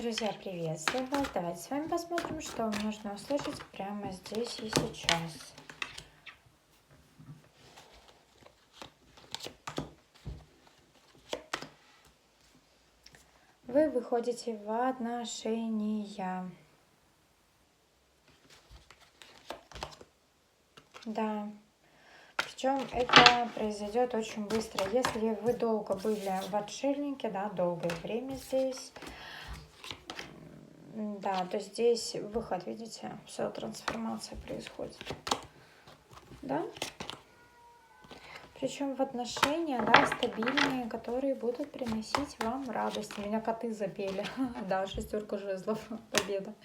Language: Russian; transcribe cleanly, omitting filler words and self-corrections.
Друзья, приветствую вас! Давайте с вами посмотрим, что вам нужно услышать прямо здесь и сейчас. Вы выходите в отношения. Да. Причем это произойдет очень быстро. Если вы долго были в отшельнике, да, долгое время здесь, да, то здесь выход, видите, все, трансформация происходит. Да? Причем в отношения, да, стабильные, которые будут приносить вам радость. У меня коты запели. Да, шестерка жезлов, победа.